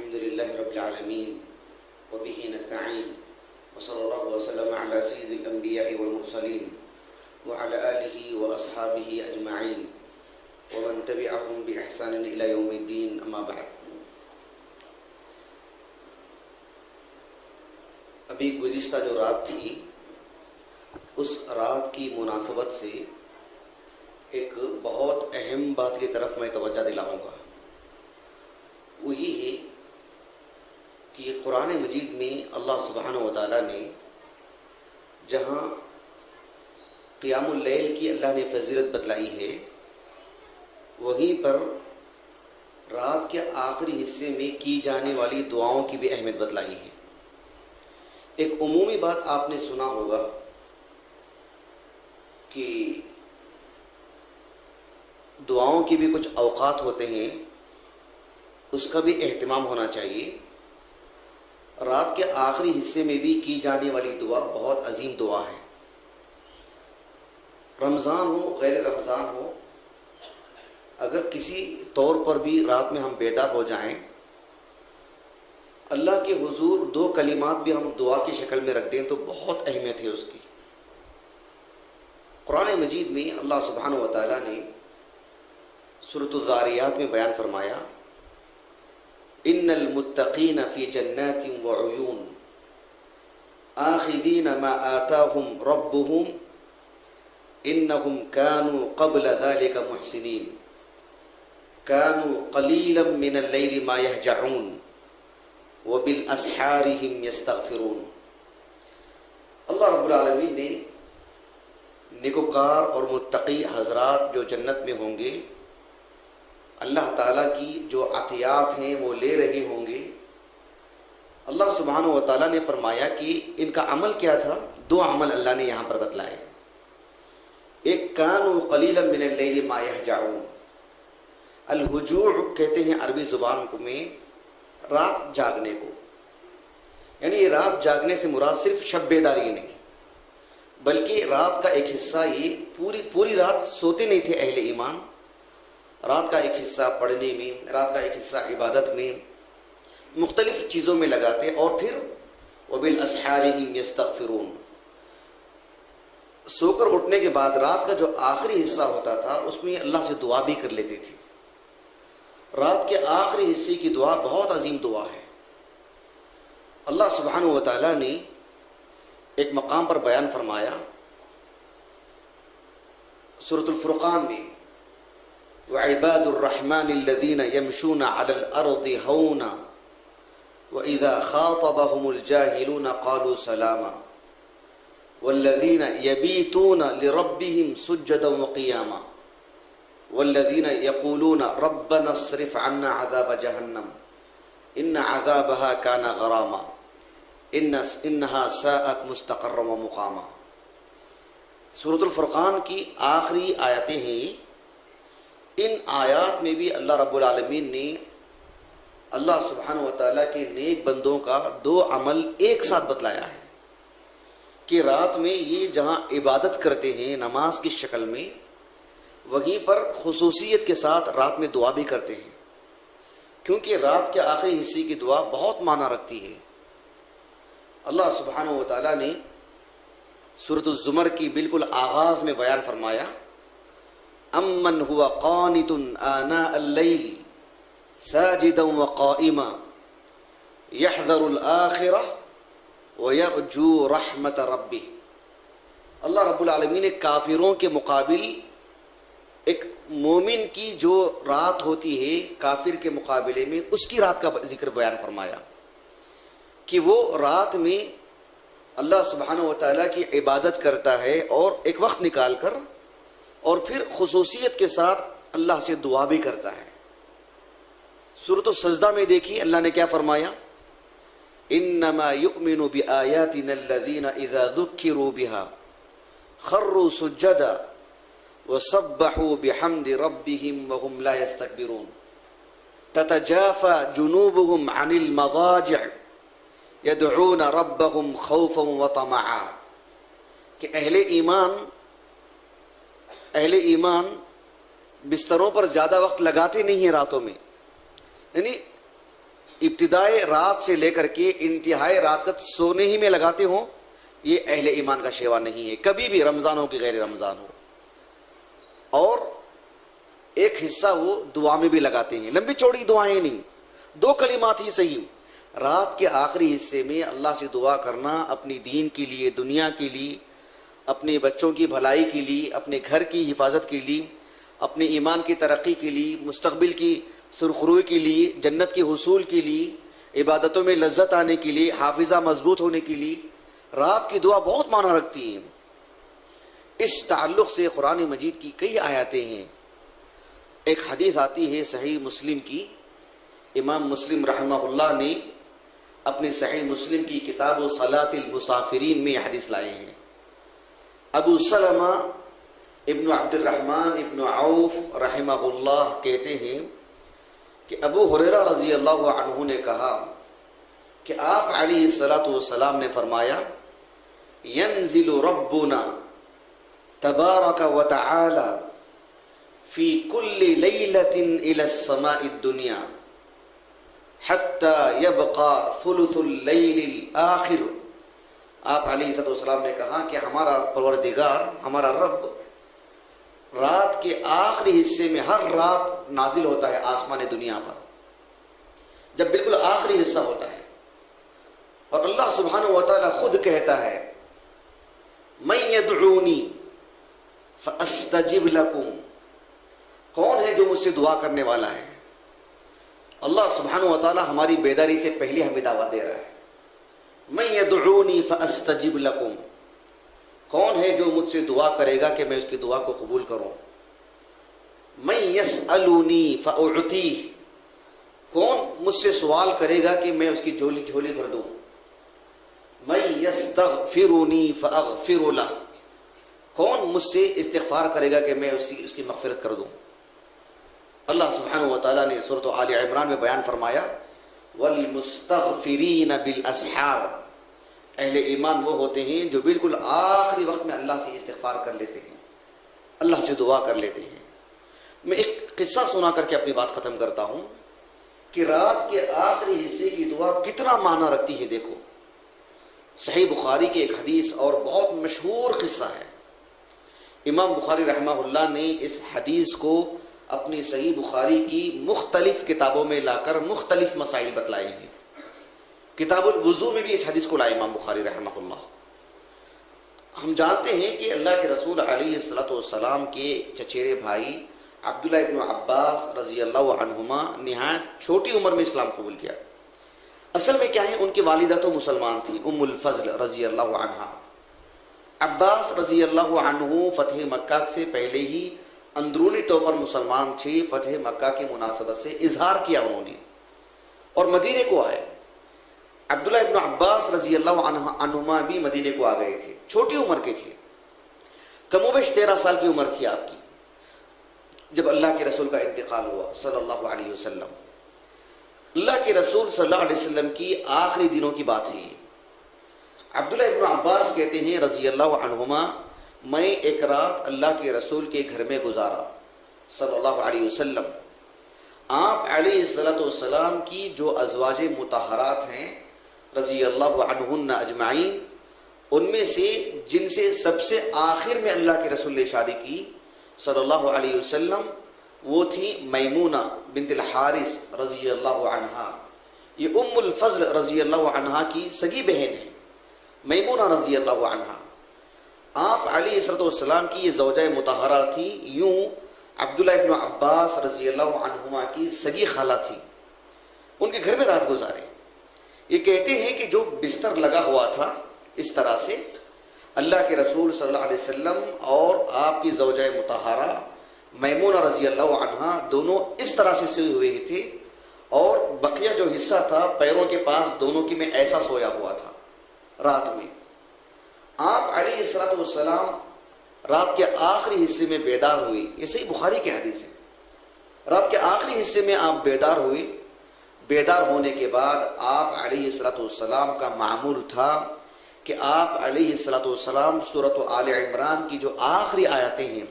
الحمد لله رب العالمين وبه نستعين وصلى الله وسلم على سيد الأنبياء والمرسلين وعلى آله وأصحابه أجمعين ومن تبعهم بإحسان إلى يوم الدين أما بعد. ابھی گزشتہ جو رات تھی اس رات کی مناسبت سے ایک بہت اہم بات کی طرف میں توجہ دلاؤں گا. وہ یہ ہے کہ قرآن مجید میں اللہ سبحانہ و تعالیٰ نے جہاں قیام اللیل کی اللہ نے فضیلت بتلائی ہے، وہیں پر رات کے آخری حصے میں کی جانے والی دعاؤں کی بھی اہمیت بتلائی ہے. ایک عمومی بات آپ نے سنا ہوگا کہ دعاؤں کی بھی کچھ اوقات ہوتے ہیں، اس کا بھی اہتمام ہونا چاہیے. رات کے آخری حصے میں بھی کی جانے والی دعا بہت عظیم دعا ہے. رمضان ہو غیر رمضان ہو، اگر کسی طور پر بھی رات میں ہم بیدار ہو جائیں، اللہ کے حضور دو کلمات بھی ہم دعا کی شکل میں رکھ دیں تو بہت اہمیت ہے اس کی. قرآن مجید میں اللہ سبحانہ و تعالیٰ نے سورۃ الذاریات میں بیان فرمایا، ان المتقین فی جنات وعیون آخذین ما آتاہم ربہم انہم کانوا قبل ذلک محسنین کانوا قلیلا من اللیل ما یہجعون وبالاسحار هم یستغفرون. اللہ رب العالمین نے نیکوکار اور متقی حضرات جو جنت میں ہوں گے، اللہ تعالیٰ کی جو عطیات ہیں وہ لے رہے ہوں گے. اللہ سبحانہ و تعالیٰ نے فرمایا کہ ان کا عمل کیا تھا. دو عمل اللہ نے یہاں پر بتلائے. ایک کانوا قلیلا من اللیل ما یہجعون. الہجوع کہتے ہیں عربی زبان میں رات جاگنے کو، یعنی یہ رات جاگنے سے مراد صرف شب بیداری نہیں، بلکہ رات کا ایک حصہ یہ پوری رات سوتے نہیں تھے اہل ایمان. رات کا ایک حصہ پڑھنے میں، رات کا ایک حصہ عبادت میں، مختلف چیزوں میں لگاتے، اور پھر وبالاسحار هم یستغفرون. سو کر اٹھنے کے بعد رات کا جو آخری حصہ ہوتا تھا اس میں اللہ سے دعا بھی کر لیتے تھے. رات کے آخری حصے کی دعا بہت عظیم دعا ہے. اللہ سبحانہ و تعالیٰ نے ایک مقام پر بیان فرمایا سورۃ الفرقان میں، وعباد الرحمن الذین یمشون علی الارض ہونا واذا خاطبهم الجاہلون قالوا سلاما والذین یبیتون لربهم سجدا وقیاما والذین یقولون ربنا اصرف عنا عذاب جہنم ان عذابها کان غراما انہا ساءت مستقرا ومقاما. سورۃ الفرقان کی آخری آیتیں ہیں. ان آیات میں بھی اللہ رب العالمین نے اللہ سبحانہ و تعالیٰ کے نیک بندوں کا دو عمل ایک ساتھ بتلایا ہے کہ رات میں یہ جہاں عبادت کرتے ہیں نماز کی شکل میں، وہیں پر خصوصیت کے ساتھ رات میں دعا بھی کرتے ہیں، کیونکہ رات کے آخری حصے کی دعا بہت معنی رکھتی ہے. اللہ سبحانہ و تعالیٰ نے سورۃ الزمر کی بالکل آغاز میں بیان فرمایا، امن هو قانت آناء اللیل ساجدا وقائما یحذر الآخرہ ویرجو رحمت ربہ. اللہ رب العالمین نے کافروں کے مقابل ایک مومن کی جو رات ہوتی ہے کافر کے مقابلے میں، اس کی رات کا ذکر بیان فرمایا کہ وہ رات میں اللہ سبحانہ و تعالیٰ کی عبادت کرتا ہے اور ایک وقت نکال کر، اور پھر خصوصیت کے ساتھ اللہ سے دعا بھی کرتا ہے. سورۃ السجدہ میں دیکھیے اللہ نے کیا فرمایا، انما یؤمن بآیاتنا الذین اذا ذکروا بها خروا سجدا وسبحوا بحمد ربهم وهم لا يستكبرون تتجافى جنوبهم عن المضاجع يدعون ربهم خوفا وطمعا. کہ اہل ایمان بستروں پر زیادہ وقت لگاتے نہیں ہیں راتوں میں، یعنی ابتدائے رات سے لے کر کے انتہائی رات تک سونے ہی میں لگاتے ہوں، یہ اہل ایمان کا شیوا نہیں ہے، کبھی بھی رمضان ہو کہ غیر رمضان ہو۔ اور ایک حصہ وہ دعا میں بھی لگاتے ہیں، لمبی چوڑی دعائیں نہیں، 2 کلمات ہی صحیح۔ رات کے آخری حصے میں اللہ سے دعا کرنا، اپنی دین کے لیے، دنیا کے لیے، اپنے بچوں کی بھلائی کے لیے، اپنے گھر کی حفاظت کے لیے، اپنے ایمان کی ترقی کے لیے، مستقبل کی سرخروئی کے لیے، جنت کے حصول کے لیے، عبادتوں میں لذت آنے کے لیے، حافظہ مضبوط ہونے کے لیے رات کی دعا بہت معنی رکھتی ہیں۔ اس تعلق سے قرآن مجید کی کئی آیاتیں ہیں۔ ایک حدیث آتی ہے صحیح مسلم کی، امام مسلم رحمہ اللہ نے اپنے صحیح مسلم کی کتاب صلاۃ المسافرین میں یہ حدیث لائے ہیں۔ ابو سلمہ ابن عبد الرحمن ابن عوف رحمہ اللہ کہتے ہیں کہ ابو ہریرہ رضی اللہ عنہ نے کہا کہ آپ علیہ الصلاۃ والسلام نے فرمایا، ینزل ربنا تبارک وتعالی فی کل لیلۃ الی السماء الدنیا حتی یبقى ثلث اللیل الآخر۔ آپ علیہ الصلوۃ والسلام نے کہا کہ ہمارا پروردگار، ہمارا رب رات کے آخری حصے میں ہر رات نازل ہوتا ہے آسمان دنیا پر، جب بالکل آخری حصہ ہوتا ہے، اور اللہ سبحانہ وتعالی خود کہتا ہے، من یدعونی فاستجب لکم، کون ہے جو مجھ سے دعا کرنے والا ہے؟ اللہ سبحانہ وتعالی ہماری بیداری سے پہلے ہمیں دعوت دے رہا ہے، من یدعونی فاستجب لکم، کون ہے جو مجھ سے دعا کرے گا کہ میں اس کی دعا کو قبول کروں؟ من یسألونی فاعطیہ، کون مجھ سے سوال کرے گا کہ میں اس کی جھولی بھر دوں؟ من یستغفرنی فاغفر لہ، کون مجھ سے استغفار کرے گا کہ میں اس کی مغفرت کر دوں؟ اللہ سبحانہ وتعالی نے سورۃ آل عمران میں بیان فرمایا، والمستغفرین بالاسحار، اہل ایمان وہ ہوتے ہیں جو بالکل آخری وقت میں اللہ سے استغفار کر لیتے ہیں، اللہ سے دعا کر لیتے ہیں۔ میں ایک قصہ سنا کر کے اپنی بات ختم کرتا ہوں کہ رات کے آخری حصے کی دعا کتنا معنی رکھتی ہے۔ دیکھو، صحیح بخاری کی ایک حدیث اور بہت مشہور قصہ ہے۔ امام بخاری رحمہ اللہ نے اس حدیث کو اپنی صحیح بخاری کی مختلف کتابوں میں لا کر مختلف مسائل بتلائے ہیں۔ کتاب الوضو میں بھی اس حدیث کو لائے امام بخاری رحمہ اللہ۔ ہم جانتے ہیں کہ اللہ کے رسول علیہ الصلوۃ والسلام کے چچیرے بھائی عبداللہ ابن عباس رضی اللہ عنہما نہایت چھوٹی عمر میں اسلام قبول کیا۔ اصل میں کیا ہے، ان کی والدہ تو مسلمان تھی، ام الفضل رضی اللہ عنہا۔ عباس رضی اللہ عنہ فتح مکہ سے پہلے ہی اندرونی طور پر مسلمان تھے، فتح مکہ کی مناسبت سے اظہار کیا انہوں نے اور مدینے کو آئے۔ عبداللہ ابن عباس رضی اللہ عنہما بھی مدینے کو آ گئے تھے، چھوٹی عمر کے تھے، کم و بیش 13 سال کی عمر تھی آپ کی جب اللہ کے رسول کا انتقال ہوا صلی اللہ علیہ وسلم۔ اللہ کے رسول صلی اللہ علیہ وسلم کی آخری دنوں کی بات ہے۔ عبداللہ ابن عباس کہتے ہیں رضی اللہ عنہما، میں ایک رات اللہ کے رسول کے گھر میں گزارا صلی اللہ علیہ وسلم۔ آپ علیہ الصلوۃ والسلام کی جو ازواج مطہرات ہیں رضی اللہ عنہن اجمعین، ان میں سے جن سے سب سے آخر میں اللہ کے رسول نے شادی کی صلی اللہ علیہ وسلم، وہ تھی میمونہ بنت الحارث رضی اللہ عنہا۔ یہ ام الفضل رضی اللہ عنہا کی سگی بہن ہے میمونہ رضی اللہ عنہا۔ آپ علیہ الصلوۃ والسلام کی یہ زوجہ مطہرہ تھی، یوں عبداللہ ابن عباس رضی اللہ عنہما کی سگی خالہ تھی، ان کے گھر میں رات گزارے۔ یہ کہتے ہیں کہ جو بستر لگا ہوا تھا اس طرح سے اللہ کے رسول صلی اللہ علیہ وسلم اور آپ کی زوجہ مطہرہ میمونہ رضی اللہ عنہا دونوں اس طرح سے سوئے ہوئے تھے، اور بقیہ جو حصہ تھا پیروں کے پاس دونوں کی میں ایسا سویا ہوا تھا رات میں۔ آپ علیہ الصلوۃ والسلام رات کے آخری حصے میں بیدار ہوئے، یہ صحیح بخاری کی حدیث ہے۔ رات کے آخری حصے میں آپ بیدار ہوئے۔ بیدار ہونے کے بعد آپ علیہ الصلوۃ والسلام کا معمول تھا کہ آپ علیہ الصلوۃ والسلام سورۃ آل عمران کی جو آخری آیتیں ہیں،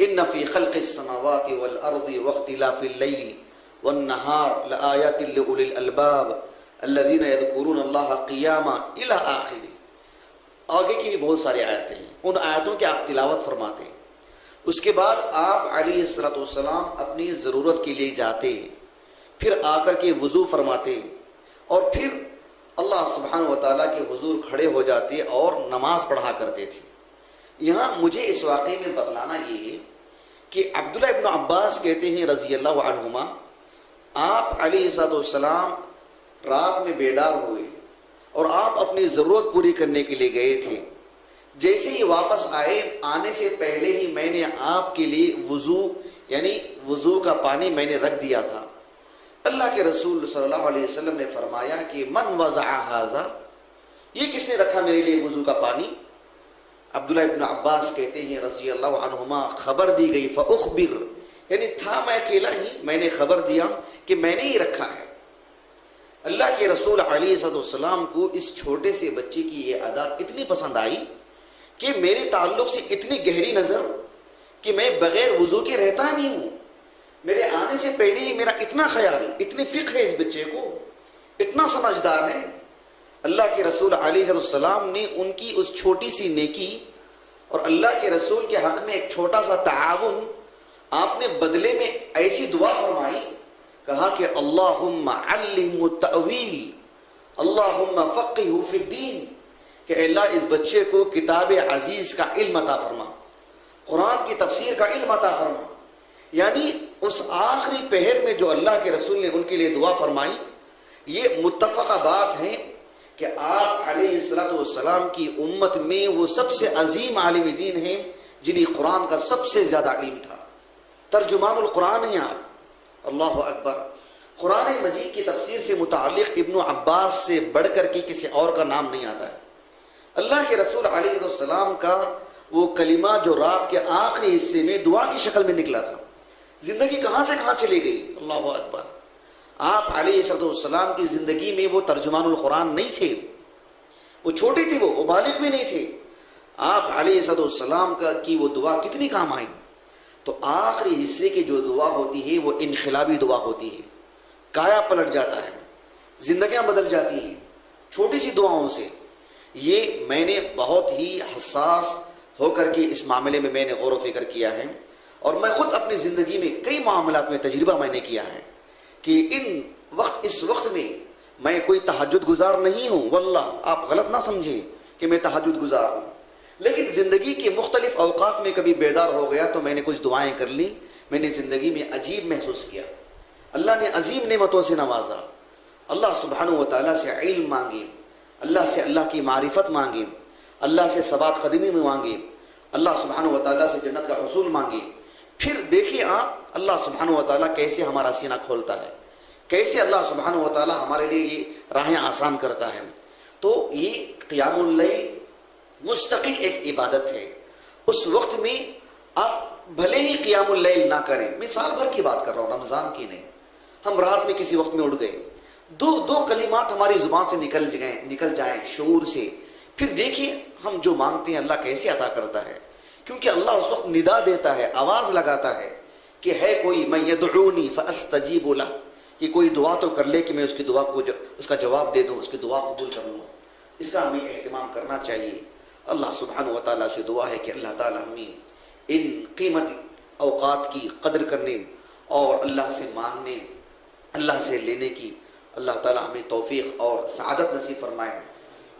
ان فی خلق السماوات والارض واختلاف اللیل والنہار لآیات لأولی الالباب الذین یذکرون اللہ قیاما الی آخر. آگے کی بھی بہت ساری آیتیں ہیں، ان آیتوں کی آپ تلاوت فرماتے ہیں. اس کے بعد آپ علیہ الصلوۃ والسلام اپنی ضرورت کے لیے جاتے، پھر آ کر کے وضو فرماتے اور پھر اللہ سبحانہ و تعالیٰ کے حضور کھڑے ہو جاتے اور نماز پڑھا کرتے تھے. یہاں مجھے اس واقعے میں بتلانا یہ ہے کہ عبداللہ ابن عباس کہتے ہیں رضی اللہ عنہما، آپ علیہ الصلوۃ والسلام رات میں بیدار ہوئے اور آپ اپنی ضرورت پوری کرنے کے لیے گئے تھے. جیسے ہی واپس آئے، آنے سے پہلے ہی میں نے آپ کے لیے وضو یعنی وضو کا پانی میں نے رکھ دیا تھا. اللہ کے رسول صلی اللہ علیہ وسلم نے فرمایا کہ من وضع ھذا، یہ کس نے رکھا میرے لیے وضو کا پانی؟ عبداللہ ابن عباس کہتے ہیں رضی اللہ عنہما، خبر دی گئی فاخبر، یعنی تھا میں اکیلا ہی، میں نے خبر دیا کہ میں نے ہی رکھا ہے. اللہ کے رسول علیہ السلام کو اس چھوٹے سے بچے کی یہ ادا اتنی پسند آئی کہ میرے تعلق سے اتنی گہری نظر کہ میں بغیر وضو کے رہتا نہیں ہوں. میرے آنے سے پہلے ہی میرا اتنا خیال، اتنی فکر ہے اس بچے کو، اتنا سمجھدار ہے. اللہ کے رسول علیہ السلام نے ان کی اس چھوٹی سی نیکی اور اللہ کے رسول کے حق میں ایک چھوٹا سا تعاون، آپ نے بدلے میں ایسی دعا فرمائی، کہا کہ اللہم علمہ التأویل، اللہم فقہہ فی الدین، کہ اللہ اس بچے کو کتاب عزیز کا علم عطا فرما، قرآن کی تفسیر کا علم عطا فرما. یعنی اس آخری پہر میں جو اللہ کے رسول نے ان کے لیے دعا فرمائی، یہ متفقہ بات ہے کہ آپ علیہ الصلوۃ والسلام کی امت میں وہ سب سے عظیم عالم دین ہیں جنہیں قرآن کا سب سے زیادہ علم تھا. ترجمان القرآن ہیں آپ. اللہ اکبر. قرآن مجید کی تفسیر سے متعلق ابن عباس سے بڑھ کر کے کسی اور کا نام نہیں آتا ہے. اللہ کے رسول علیہ السلام کا وہ کلمہ جو رات کے آخری حصے میں دعا کی شکل میں نکلا تھا، زندگی کہاں سے کہاں چلی گئی. اللہ اکبر. آپ علیہ السلام کی زندگی میں وہ ترجمان القرآن نہیں تھے، وہ چھوٹے تھے، وہ بالغ بھی نہیں تھے. آپ علیہ السلام کی وہ دعا کتنی کام آئی. تو آخری حصے کی جو دعا ہوتی ہے وہ انقلابی دعا ہوتی ہے، کایا پلٹ جاتا ہے، زندگیاں بدل جاتی ہیں چھوٹی سی دعاؤں سے. یہ میں نے بہت ہی حساس ہو کر کے اس معاملے میں نے غور و فکر کیا ہے، اور میں خود اپنی زندگی میں کئی معاملات میں تجربہ میں نے کیا ہے کہ اس وقت میں کوئی تہجد گزار نہیں ہوں. واللہ آپ غلط نہ سمجھیں کہ میں تہجد گزار ہوں، لیکن زندگی کے مختلف اوقات میں کبھی بیدار ہو گیا تو میں نے کچھ دعائیں کر لی. میں نے زندگی میں عجیب محسوس کیا، اللہ نے عظیم نعمتوں سے نوازا. اللہ سبحانہ و تعالیٰ سے علم مانگے، اللہ سے اللہ کی معرفت مانگے، اللہ سے ثبات قدمی میں مانگے، اللہ سبحانہ و تعالیٰ سے جنت کا حصول مانگے. پھر دیکھیے آپ اللہ سبحانہ و تعالیٰ کیسے ہمارا سینہ کھولتا ہے، کیسے اللہ سبحانہ و تعالیٰ ہمارے لیے یہ راہیں آسان کرتا ہے. تو یہ قیام اللیل مستقل ایک عبادت ہے. اس وقت میں آپ بھلے ہی قیام اللیل نہ کریں، میں سال بھر کی بات کر رہا ہوں، رمضان کی نہیں. ہم رات میں کسی وقت میں اٹھ گئے، دو کلمات ہماری زبان سے نکل جائیں شعور سے، پھر دیکھیے ہم جو مانگتے ہیں اللہ کیسے عطا کرتا ہے. کیونکہ اللہ اس وقت ندا دیتا ہے، آواز لگاتا ہے کہ ہے کوئی من یدعونی فاستجیب لہ، کہ کوئی دعا تو کر لے کہ میں اس کی دعا کو اس کا جواب دے دوں، اس کی دعا قبول کر لوں. اس کا ہمیں اہتمام کرنا چاہیے. اللہ سبحانہ و تعالیٰ سے دعا ہے کہ اللہ تعالیٰ ہمیں ان قیمتی اوقات کی قدر کرنے اور اللہ سے مانگنے، اللہ سے لینے کی اللہ تعالیٰ ہمیں توفیق اور سعادت نصیب فرمائے.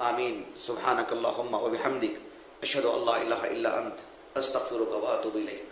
آمین. سبحانک اللہم و بحمدک، اشہد ان لا الہ الا انت، استغفرک و اتوب الیک.